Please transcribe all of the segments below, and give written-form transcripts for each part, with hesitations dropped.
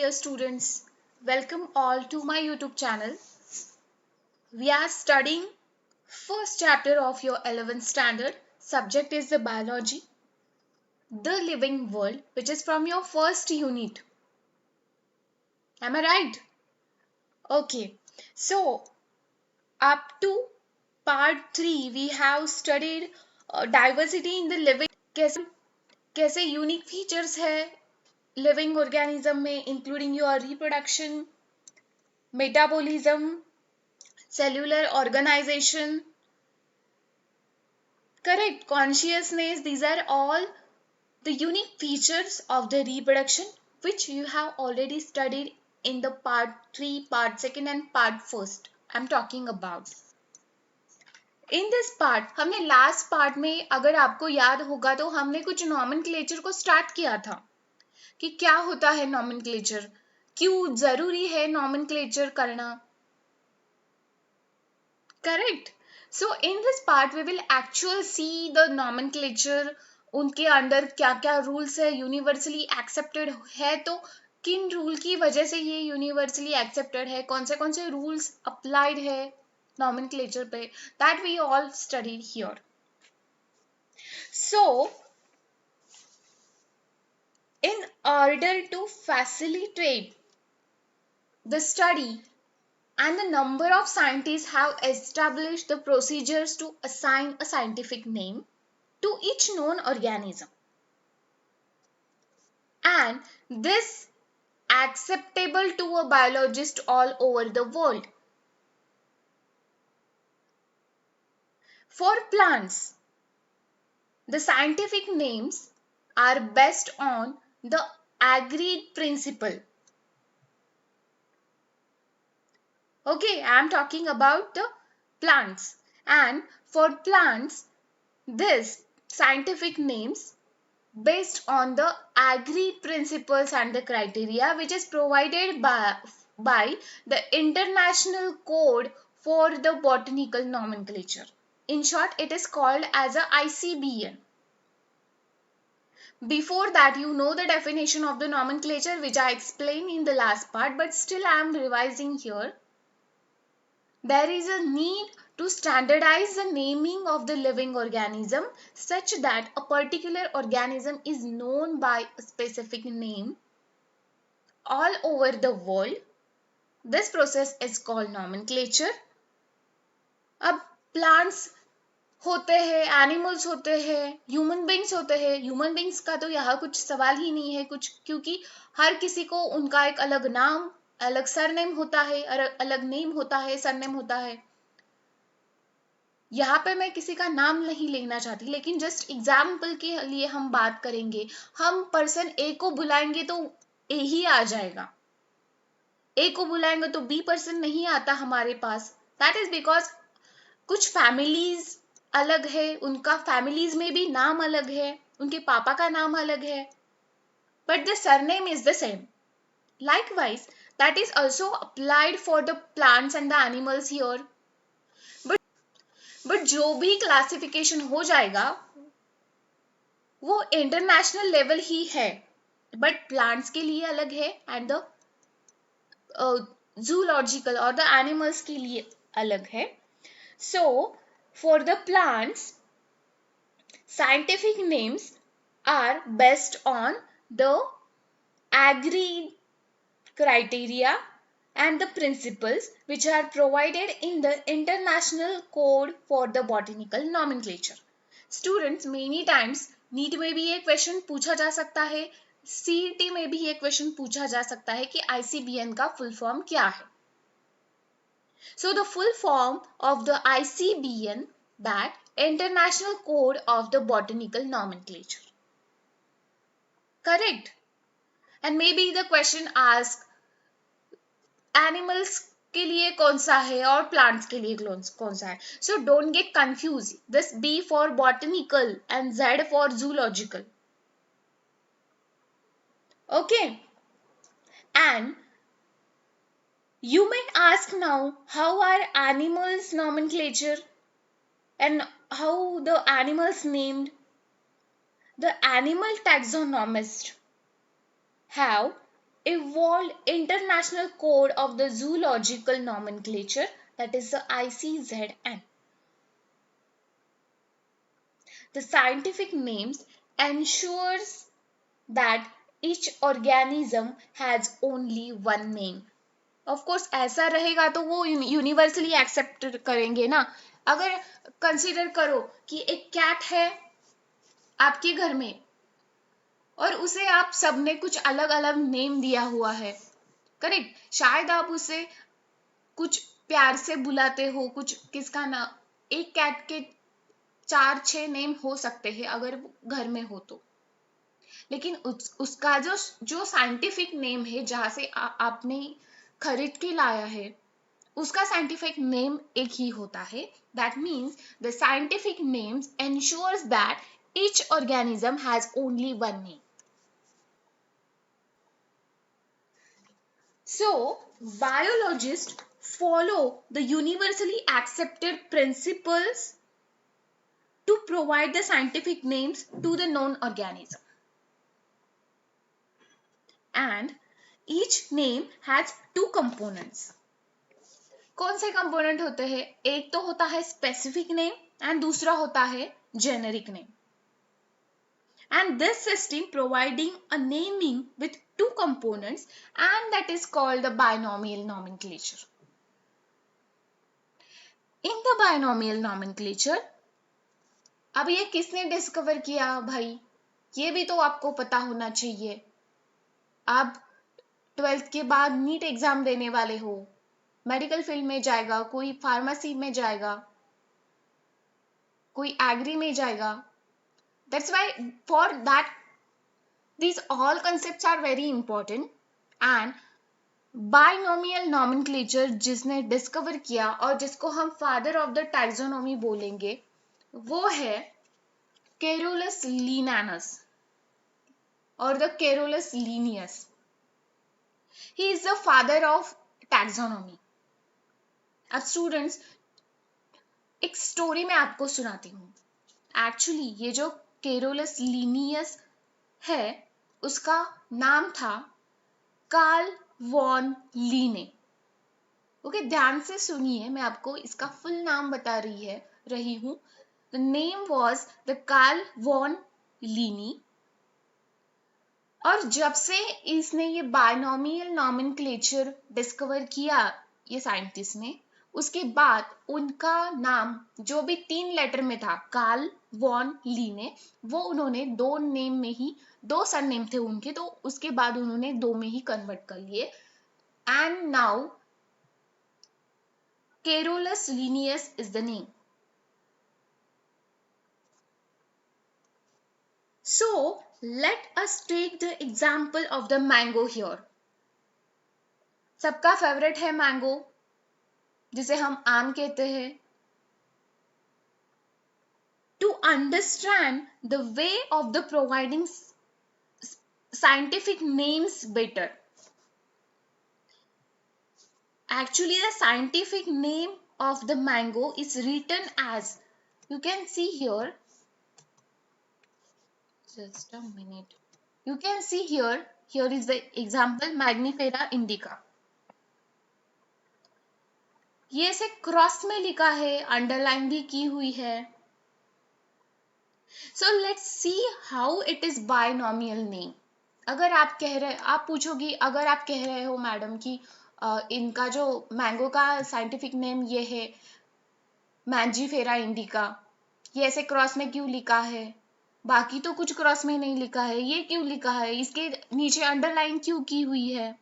dear students, welcome all to my YouTube channel. We are studying first chapter of your 11th standard. Subject is the biology, the living world, which is from your first unit. Am I right? Okay. So, up to part 3 we have studied diversity in the living, कैसे unique features है living organism में, including your reproduction, metabolism, cellular organization, correct, consciousness. These are all the unique features of the reproduction which you have already studied in the part 3, part 2 and part 1st. I'm talking about. In this part, हमने last part में, अगर आपको याद होगा तो हमने कुछ nomenclature को start किया था कि क्या होता है nomenclature, क्यों जरूरी है nomenclature करना. Correct. So in this part we will actually see the nomenclature, उनके अंदर क्या क्या रूल्स है, यूनिवर्सली एक्सेप्टेड है तो किन रूल की वजह से ये यूनिवर्सली एक्सेप्टेड है, कौन से रूल्स अप्लाइड है nomenclature पे, that we all studied here. So in order to facilitate the study, and the number of scientists have established the procedures to assign a scientific name to each known organism, and this acceptable to a biologist all over the world. For plants, the scientific names are based on the agreed principle. Okay, I am talking about the plants, and for plants, this scientific names based on the agreed principles and the criteria which is provided by the International Code for the Botanical Nomenclature. In short, it is called as a ICBN. Before that, you know the definition of the nomenclature which I explained in the last part, but still I am revising here. There is a need to standardize the naming of the living organism such that a particular organism is known by a specific name all over the world. This process is called nomenclature. अब plants होते हैं, animals होते हैं, human beings होते हैं. Human beings का तो यहाँ कुछ सवाल ही नहीं है कुछ, क्योंकि हर किसी को उनका एक अलग नाम, अलग सरनेम होता है, अलग नेम होता है, सरनेम होता है. यहाँ पे मैं किसी का नाम नहीं लेना चाहती, लेकिन जस्ट एग्जाम्पल के लिए हम बात करेंगे. हम पर्सन ए को बुलाएंगे तो ए ही आ जाएगा, ए को बुलाएंगे तो बी पर्सन नहीं आता हमारे पास. दैट इज बिकॉज कुछ फैमिलीज अलग है, उनका फैमिलीज में भी नाम अलग है, उनके पापा का नाम अलग है, but the surname is the same. Likewise, that is also applied for the plants and the animals here. But जो भी क्लासिफिकेशन हो जाएगा वो इंटरनेशनल लेवल ही है, बट प्लांट्स के लिए अलग है एंड द जूलॉजिकल और द एनिमल्स के लिए अलग है. So, for the plants, scientific names are based on the agreed criteria and the principles which are provided in the International Code for the Botanical Nomenclature. Students, many times NEET में भी ये question पूछा जा सकता है, CET में भी ये क्वेश्चन पूछा जा सकता है कि ICBN का फुल फॉर्म क्या है. So the full form of the ICBN, that International Code of the Botanical Nomenclature. Correct? And maybe the question asks, animals के लिए कौन सा है और plants के लिए कौन सा है. So don't get confused. This B for botanical and Z for zoological. Okay? And you may ask now, how are animals nomenclature and how the animals named? The animal taxonomists have evolved International Code of the Zoological Nomenclature, that is the ICZN. The scientific names ensures that each organism has only one name. Of course ऐसा रहेगा तो वो universally accept करेंगे ना. अगर consider करो कि एक कैट है आपके घर में और उसे आप सबने कुछ अलग अलग नेम दिया हुआ है, करेक्ट. शायद आप उसे कुछ प्यार से बुलाते हो, कुछ किसका ना, एक कैट के 4-6 नेम हो सकते हैं अगर घर में हो तो, लेकिन उसका जो साइंटिफिक नेम है जहां से आपने खरीद के लाया है उसका साइंटिफिक नेम एक ही होता है. That means the scientific names ensures that each organism has only one name. So, biologists follow the universally accepted principles to provide the scientific names to the known organism. And each name has two components. कौन से component होते हैं? एक तो होता है specific name and दूसरा होता है generic name. And this system providing a naming with two components, and that is called the binomial nomenclature. In the binomial nomenclature, अब ये किसने डिस्कवर किया भाई? ये भी तो आपको पता होना चाहिए. आप 12th के बाद नीट एग्जाम देने वाले हो, मेडिकल फील्ड में जाएगा, कोई फार्मेसी में जाएगा, कोई एग्री में जाएगा. That's why for that these all concepts are very important. And binomial nomenclature जिसने डिस्कवर किया और जिसको हम फादर ऑफ द टैक्सोनॉमी बोलेंगे वो है कैरोलस लिनानस और the Carolus Linnaeus. He is the father of taxonomy. अब स्टूडेंट्स एक स्टोरी मैं आपको सुनाती हूँ. एक्चुअली ये जो कैरोलस लिनियस है उसका नाम था कार्ल वॉन लीने. ओके, ध्यान से सुनिए, मैं आपको इसका फुल नाम बता रही हूँ. The name was the Carl von Linné. और जब से इसने ये बायनोमियल नॉमेनक्लेचर डिस्कवर किया ये साइंटिस्ट ने, उसके बाद उनका नाम जो भी 3 लेटर में था कार्ल वॉन लीने, वो उन्होंने 2 नेम में ही, 2 सरनेम थे उनके, तो उसके बाद उन्होंने 2 में ही कन्वर्ट कर लिए. And now Carolus Linnaeus is the name. So let us take the example of the mango here. सबका फेवरेट है मैंगो, जिसे हम आम कहते हैं. To understand the way of the providing scientific names better. Actually, the scientific name of the mango is written as, you can see here, just a minute, you can see here is the example Magnifera indica. ये से cross में लिखा है, underline भी की हुई है. So let's see how it is binomial name. अगर आप पूछोगी, अगर आप कह रहे हो मैडम कि इनका जो मैंगो का साइंटिफिक नेम ये है मैंजीफेरा इंडिका, ये ऐसे क्रॉस में क्यों लिखा है? बाकी तो कुछ क्रॉस में नहीं लिखा है, ये क्यों लिखा है? इसके नीचे अंडरलाइन क्यों की हुई है?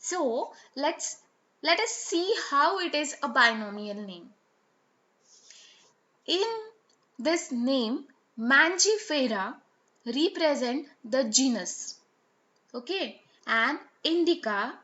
So let us see how it is a binomial name. In this name, Mangifera represent the genus, okay, and Indica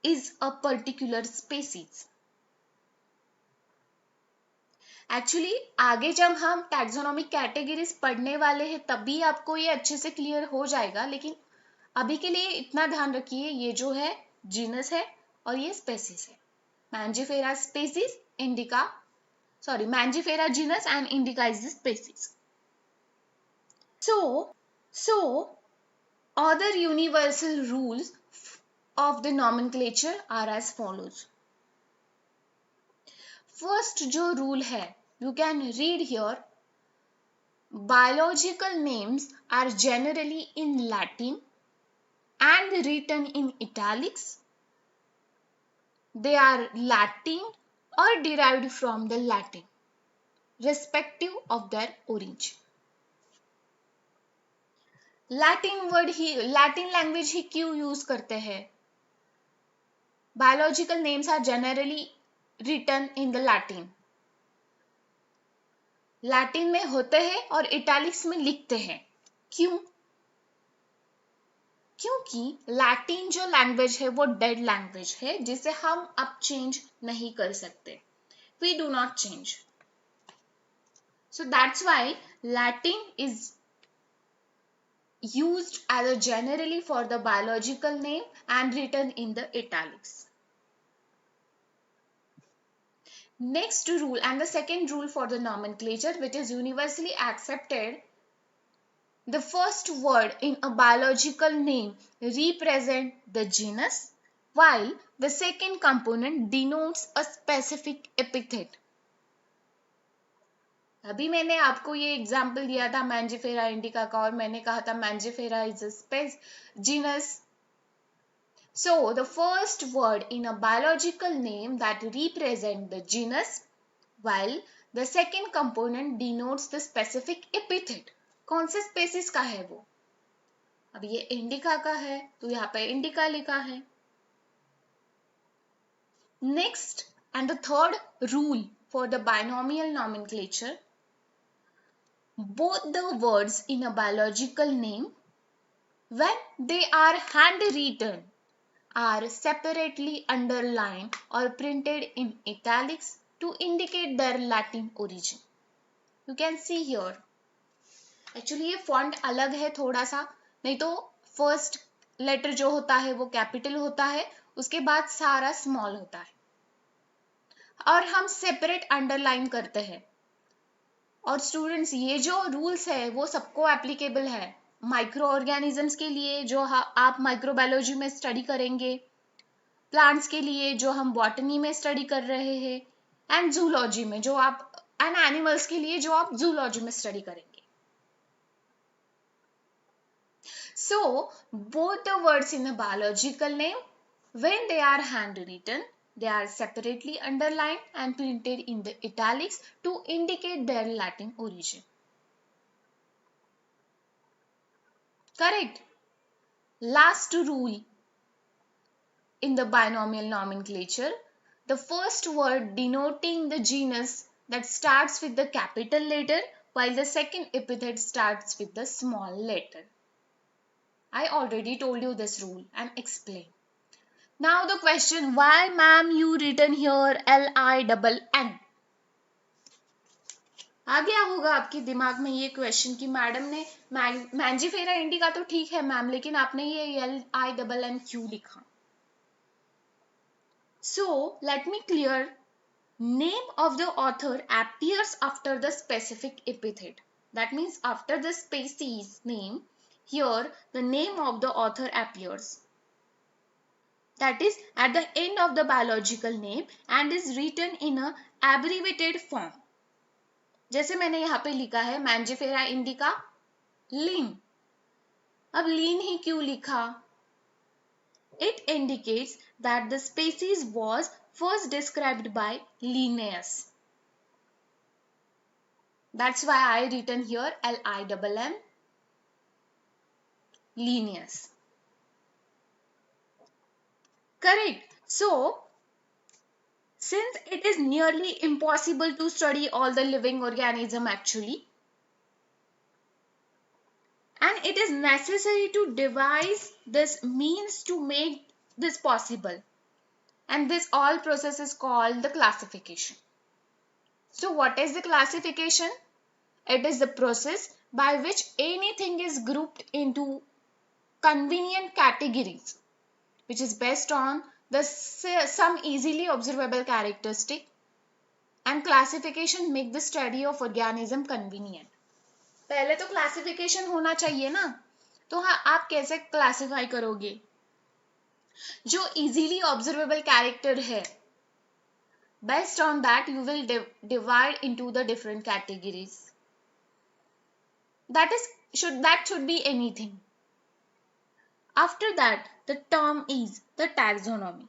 is a particular species. Actually आगे जब हम टैक्सोनॉमिक कैटेगरीज पढ़ने वाले हैं तभी आपको ये अच्छे से क्लियर हो जाएगा, लेकिन अभी के लिए इतना ध्यान रखिए, ये जो है जीनस है और ये स्पेसीज है. Mangifera species, indica, sorry, Mangifera genus and Indica is the species. So other universal rules of the nomenclature are as follows. First जो rule है, you can read here, biological names are generally in Latin and written in italics. They are Latin or derived from the Latin, respective of their origin. Latin language ही क्यों use करते हैं? Biological names are generally written in the Latin में होते हैं और italics में लिखते हैं. क्यों? क्योंकि लैटिन जो लैंग्वेज है वो डेड लैंग्वेज है जिसे हम अब चेंज नहीं कर सकते. We do not change. So that's why Latin is used as a generally for the biological name and written in the italics. Next rule and the second rule for the nomenclature which is universally accepted, the first word in a biological name represent the genus while the second component denotes a specific epithet. अभी मैंने आपको ये example दिया था मैंजिफेरा indica का और मैंने कहा था Mangifera is a genus. So the first word in a biological name that represent the genus while the second component denotes the specific epithet. कौन से स्पेसिस का है वो? अब ये इंडिका का है तो यहाँ पे इंडिका लिखा है. Next and the third rule for the binomial nomenclature, both the words in a biological name when they are handwritten are separately underlined or printed in italics to indicate their Latin origin. You can see here. Actually ये font अलग है थोड़ा सा, नहीं तो first letter जो होता है वो capital होता है, उसके बाद सारा small होता है और हम separate underline करते हैं. और स्टूडेंट्स ये जो रूल्स है वो सबको एप्लीकेबल है. माइक्रो ऑर्गेनिजम्स के लिए जो आप माइक्रोबायोलॉजी में स्टडी करेंगे, प्लांट्स के लिए जो हम बॉटनी में स्टडी कर रहे हैं, एंड जूलॉजी में जो आप एंड एनिमल्स के लिए जो आप जूलॉजी में स्टडी करेंगे. So both the words in a biological name when they are hand written, they are separately underlined and printed in the italics to indicate their Latin origin. Correct. Last rule in the binomial nomenclature, the first word denoting the genus that starts with the capital letter while the second epithet starts with the small letter. I already told you this rule and explained. Now the question, why ma'am you written here LINN? आ गया होगा आपके दिमाग में ये question कि madam ने मैंजिफेरा indica तो ठीक है मैम, लेकिन आपने ये LINN क्यों लिखा? So let me clear. Name of the author appears after the specific epithet. That means after the species name, here the name of the author appears. That is at the end of the biological name and is written in a abbreviated form. जैसे मैंने यहाँ पे लिखा है मैंजिफेरा indica लीन. अब लीन ही क्यों लिखा? It indicates that the species was first described by Linnaeus. That's why I written here LINN, Linnaeus. Correct. So, since it is nearly impossible to study all the living organism actually, and it is necessary to devise this means to make this possible, and this all process is called the classification. So what is the classification? It is the process by which anything is grouped into convenient categories which is based on the some easily observable characteristic, and classification make the study of organism convenient. पहले तो classification होना चाहिए ना. तो हाँ, आप कैसे classify करोगे? जो इजीली ऑब्जर्वेबल कैरेक्टर है, based on that you will divide into the different categories. That should be anything. After that, the term is the taxonomy.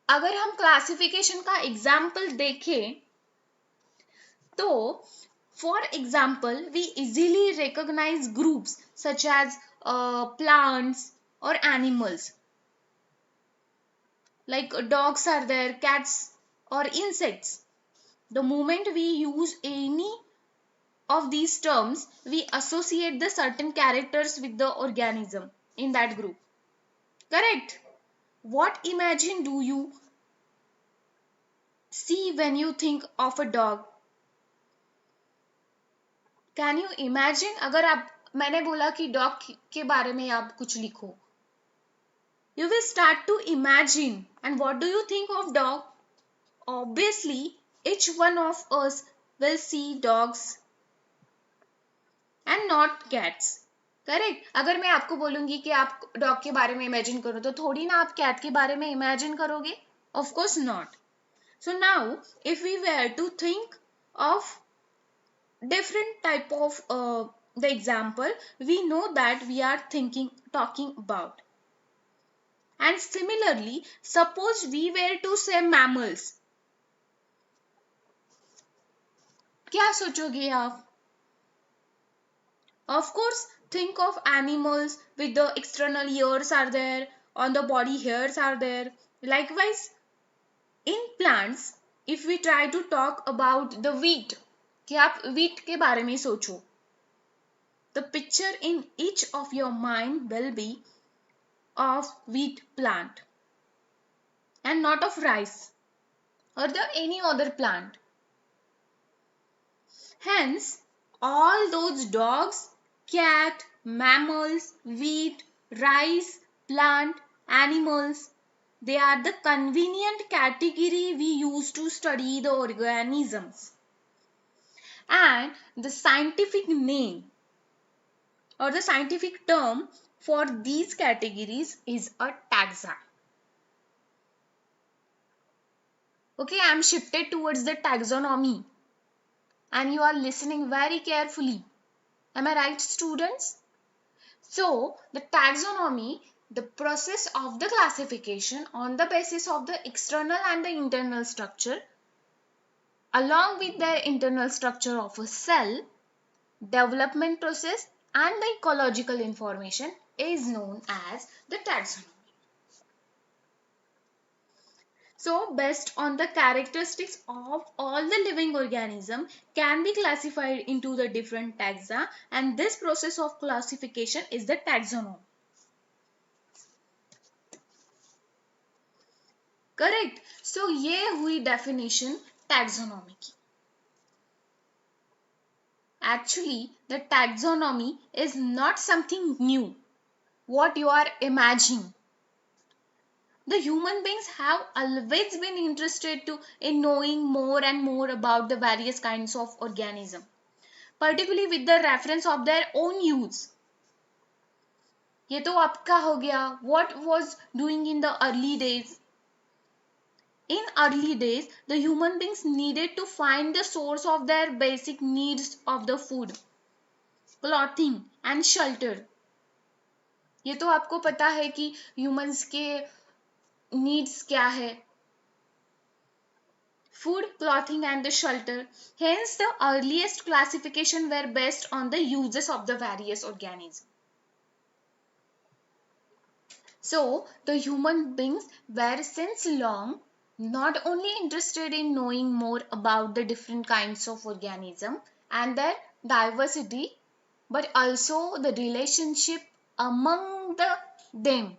अगर हम क्लासिफिकेशन का एग्जाम्पल देखें तो for example we easily recognize groups such as plants or animals, like dogs are there, cats or insects. The moment we use any of these terms, we associate the certain characters with the organism in that group. Correct? What imagine do you see when you think of a dog? Can you imagine? अगर मैंने बोला कि dog के बारे में आप कुछ लिखो, you will start to imagine. And what do you think of dog? Obviously each one of us will see dogs and not cats. Correct? अगर मैं आपको बोलूंगी कि आप डॉग के बारे में इमेजिन करो तो थोड़ी ना आप कैट के बारे में इमेजिन करोगे? Of course not. So now if we were to think of different type of the example, we know that we are talking about. And similarly, suppose we were to say mammals. क्या सोचोगे आप? Of course, think of animals with the external ears are there, on the body hairs are there. Likewise, in plants, if we try to talk about the wheat, कि आप wheat के बारे में सोचो, the picture in each of your mind will be of wheat plant and not of rice or the any other plant. Hence, all those dogs, cat, mammals, wheat, rice, plant, animals, they are the convenient category we use to study the organisms. And the scientific name or the scientific term for these categories is a taxa. Okay, I am shifted towards the taxonomy and you are listening very carefully. Am I right, students? So, the taxonomy, the process of the classification on the basis of the external and the internal structure, along with the internal structure of a cell, development process and the ecological information is known as the taxonomy. So, based on the characteristics of all the living organism can be classified into the different taxa, and this process of classification is the taxonomy. Correct? So, ये हुई definition taxonomy की. Actually, the taxonomy is not something new, what you are imagining. The human beings have always been interested in knowing more and more about the various kinds of organism, particularly with the reference of their own use. ये तो आपका हो गया. What was doing in the early days? In early days, the human beings needed to find the source of their basic needs of the food, clothing and shelter. ये तो आपको पता है कि humans के needs क्या है? Food, clothing and the shelter. Hence, the earliest classification were based on the uses of the various organisms. So, the human beings were since long not only interested in knowing more about the different kinds of organism and their diversity, but also the relationship among them.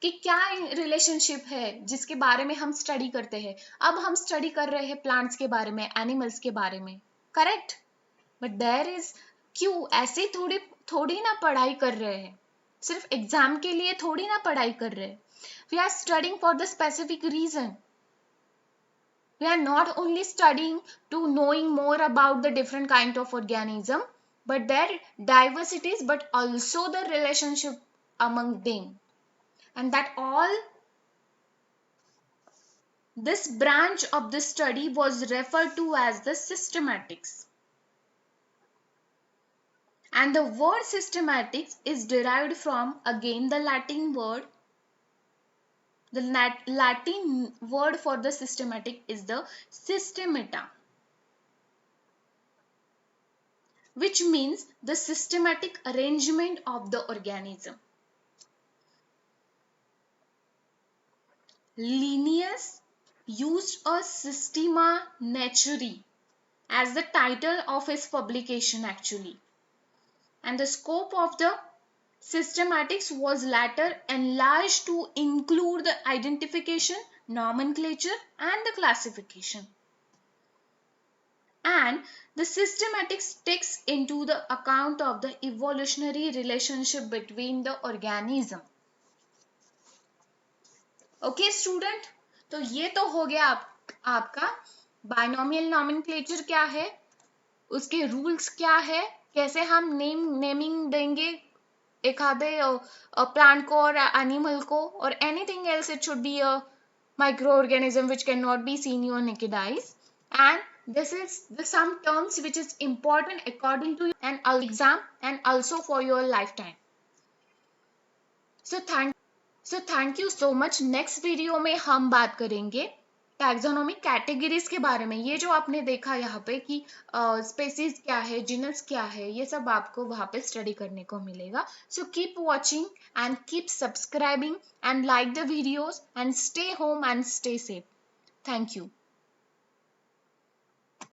कि क्या relationship है जिसके बारे में हम study करते हैं. अब हम स्टडी कर रहे हैं प्लांट्स के बारे में, एनिमल्स के बारे में. करेक्ट? बट देयर इज क्यों ऐसे थोड़ी ना पढ़ाई कर रहे हैं. सिर्फ एग्जाम के लिए थोड़ी ना पढ़ाई कर रहे हैं. We are studying for the specific reason. We are not only studying to knowing more about the different kind of organism, but their diversities, but also the relationship among them. And that all this branch of the study was referred to as the systematics. And the word systematics is derived from again the Latin word. The Latin word for the systematic is the systemata, which means the systematic arrangement of the organism. Linnaeus used a Systema Naturae as the title of his publication actually, and the scope of the systematics was later enlarged to include the identification, nomenclature, and the classification. And the systematics takes into the account of the evolutionary relationship between the organism. Okay student, तो ये तो हो गया आपका binomial nomenclature क्या है, उसके rules क्या है, कैसे हम नेमिंग देंगे एक आधे प्लांट को और एनिमल को, और anything else it should be a micro organism which can not be seen your naked eyes. And this is the some terms which is important according to an exam and also for your lifetime. So thank you so much. Next video में हम बात करेंगे taxonomy categories के बारे में. ये जो आपने देखा यहाँ पे कि स्पेसीज क्या है, जीनस क्या है, ये सब आपको वहाँ पे स्टडी करने को मिलेगा. So keep watching and keep subscribing and like the videos and stay home and stay safe. Thank you.